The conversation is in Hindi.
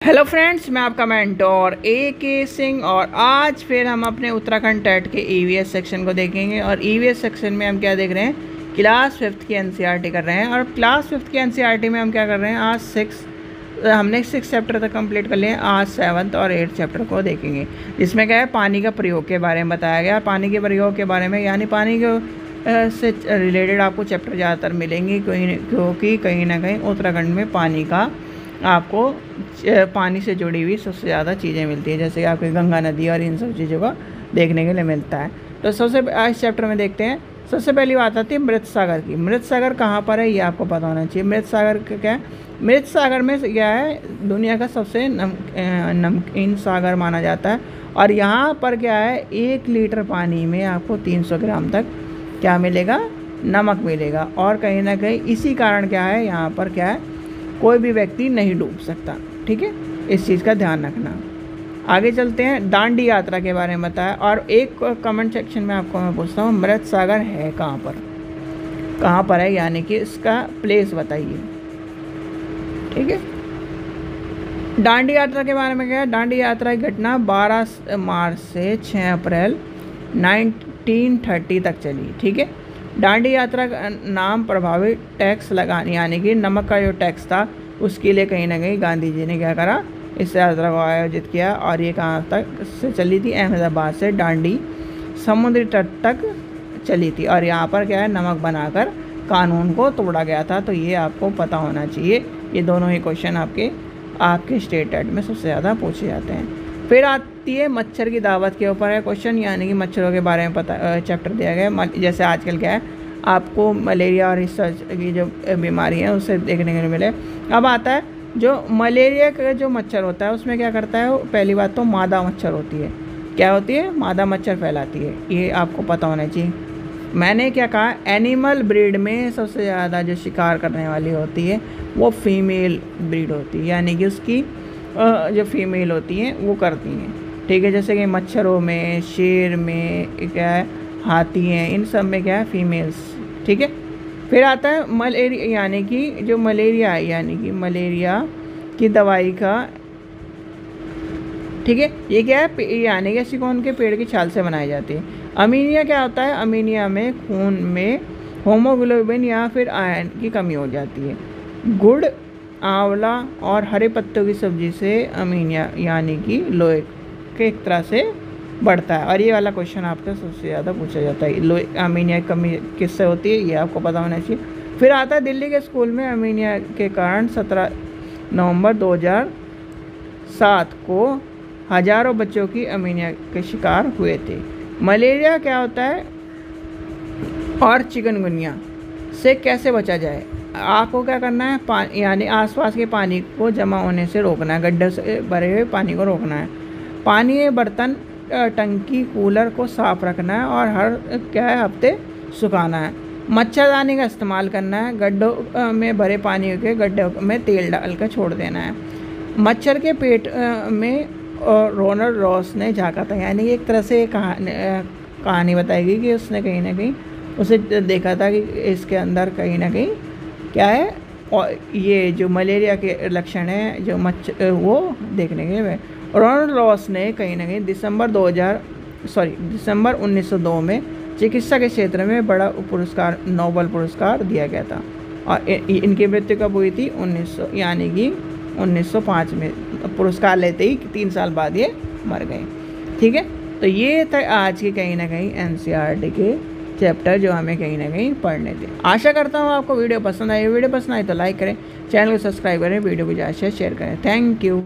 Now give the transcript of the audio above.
हेलो फ्रेंड्स, मैं आपका मेंटोर A.K. सिंह और आज फिर हम अपने उत्तराखंड टेट के EVS सेक्शन को देखेंगे। और EVS सेक्शन में हम क्या देख रहे हैं, क्लास 5th की NCERT कर रहे हैं। और क्लास 5th की NCERT में हम क्या कर रहे हैं, आज हमने 6 चैप्टर तक कंप्लीट कर लिए हैं। आज 7th और 8th चैप्टर को देखेंगे, जिसमें क्या है, पानी का प्रयोग के बारे में बताया गया। पानी के प्रयोग के बारे में यानी पानी के से रिलेटेड आपको चैप्टर ज़्यादातर मिलेंगे, क्योंकि कहीं ना कहीं उत्तराखंड में पानी का आपको पानी से जुड़ी हुई सबसे ज़्यादा चीज़ें मिलती हैं, जैसे कि आपकी गंगा नदी और इन सब चीज़ों को देखने के लिए मिलता है। तो सबसे इस चैप्टर में देखते हैं। सबसे पहली बात आती है मृत सागर की। मृत सागर कहाँ पर है, ये आपको पता होना चाहिए। मृत सागर क्या है, मृत सागर में क्या है, दुनिया का सबसे नमकीन सागर माना जाता है। और यहाँ पर क्या है, 1 लीटर पानी में आपको 300 ग्राम तक क्या मिलेगा, नमक मिलेगा। और कहीं ना कहीं इसी कारण क्या है, यहाँ पर क्या है, कोई भी व्यक्ति नहीं डूब सकता। ठीक है, इस चीज़ का ध्यान रखना। आगे चलते हैं, दांडी यात्रा के बारे में बताया। और एक कमेंट सेक्शन में आपको मैं पूछता हूँ, मृत सागर है कहाँ पर है, यानी कि इसका प्लेस बताइए। ठीक है, दांडी यात्रा के बारे में क्या है, दांडी यात्रा की घटना 12 मार्च से 6 अप्रैल 1930 तक चली। ठीक है, दांडी यात्रा का नाम प्रभावी टैक्स लगाने यानी कि नमक का जो टैक्स था उसके लिए कहीं ना कहीं गांधी जी ने क्या करा, इस यात्रा को आयोजित किया। और ये कहाँ तक से चली थी, अहमदाबाद से दांडी समुद्री तट तक चली थी। और यहाँ पर क्या है, नमक बनाकर कानून को तोड़ा गया था। तो ये आपको पता होना चाहिए। ये दोनों ही क्वेश्चन आपके स्टेट टेट में सबसे ज़्यादा पूछे जाते हैं। फिर आती है मच्छर की दावत के ऊपर है क्वेश्चन, यानी कि मच्छरों के बारे में पता चैप्टर दिया गया है। जैसे आजकल क्या है, आपको मलेरिया और इस की जो बीमारी है उससे देखने के लिए मिले। अब आता है जो मलेरिया का जो मच्छर होता है, उसमें क्या करता है, पहली बात तो मादा मच्छर होती है। क्या होती है, मादा मच्छर फैलाती है। ये आपको पता होना चाहिए। मैंने क्या कहा, एनिमल ब्रीड में सबसे ज़्यादा जो शिकार करने वाली होती है वो फीमेल ब्रीड होती है, यानी कि उसकी जो फीमेल होती हैं वो करती हैं। ठीक है, जैसे कि मच्छरों में, शेर में क्या है, हाथी हैं, इन सब में क्या है, फीमेल्स। ठीक है, फिर आता है मलेरिया, यानी कि जो मलेरिया है, यानी कि मलेरिया की दवाई का। ठीक है, ये क्या है, यानी कि सिकोन के पेड़ की छाल से बनाई जाती है। अमीनिया क्या होता है, अमीनिया में खून में होमोग्लोबिन या फिर आयरन की कमी हो जाती है। गुड़, आंवला और हरे पत्तों की सब्जी से अमीनिया यानी कि लोहे के एक तरह से बढ़ता है। और ये वाला क्वेश्चन आपका सबसे ज़्यादा पूछा जाता है, लोहे अमीनिया की कमी किससे होती है, ये आपको पता होना चाहिए। फिर आता है दिल्ली के स्कूल में अमीनिया के कारण 17 नवंबर 2007 को हज़ारों बच्चों की अमीनिया के शिकार हुए थे। मलेरिया क्या होता है और चिकनगुनिया से कैसे बचा जाए, आपको क्या करना है, यानी आसपास के पानी को जमा होने से रोकना है, गड्ढे से भरे हुए पानी को रोकना है। पानी, बर्तन, टंकी, कूलर को साफ रखना है और हर क्या है, हफ्ते सुखाना है। मच्छरदानी का इस्तेमाल करना है। गड्ढों में भरे पानी के गड्ढों में तेल डालकर छोड़ देना है। मच्छर के पेट में रोनाल्ड रॉस ने झाँका था, यानी एक तरह से कहानी बताएगी कि उसने कहीं ना कहीं उसे देखा था कि इसके अंदर कहीं ना कहीं क्या है, और ये जो मलेरिया के लक्षण हैं जो मच्छर वो देखने के लिए रोनाल्ड रॉस ने कहीं ना कहीं दिसंबर 1902 में चिकित्सा के क्षेत्र में बड़ा पुरस्कार, नोबेल पुरस्कार दिया गया था। और इनकी मृत्यु कब हुई थी, 1905 में। पुरस्कार लेते ही 3 साल बाद ये मर गए। ठीक है, तो ये था आज के कहीं ना कहीं NCERT के चैप्टर जो हमें कहीं ना कहीं पढ़ने थे। आशा करता हूँ आपको वीडियो पसंद आई। वीडियो पसंद आई तो लाइक करें, चैनल को सब्सक्राइब करें, वीडियो को ज़्यादा से शेयर करें। Thank you.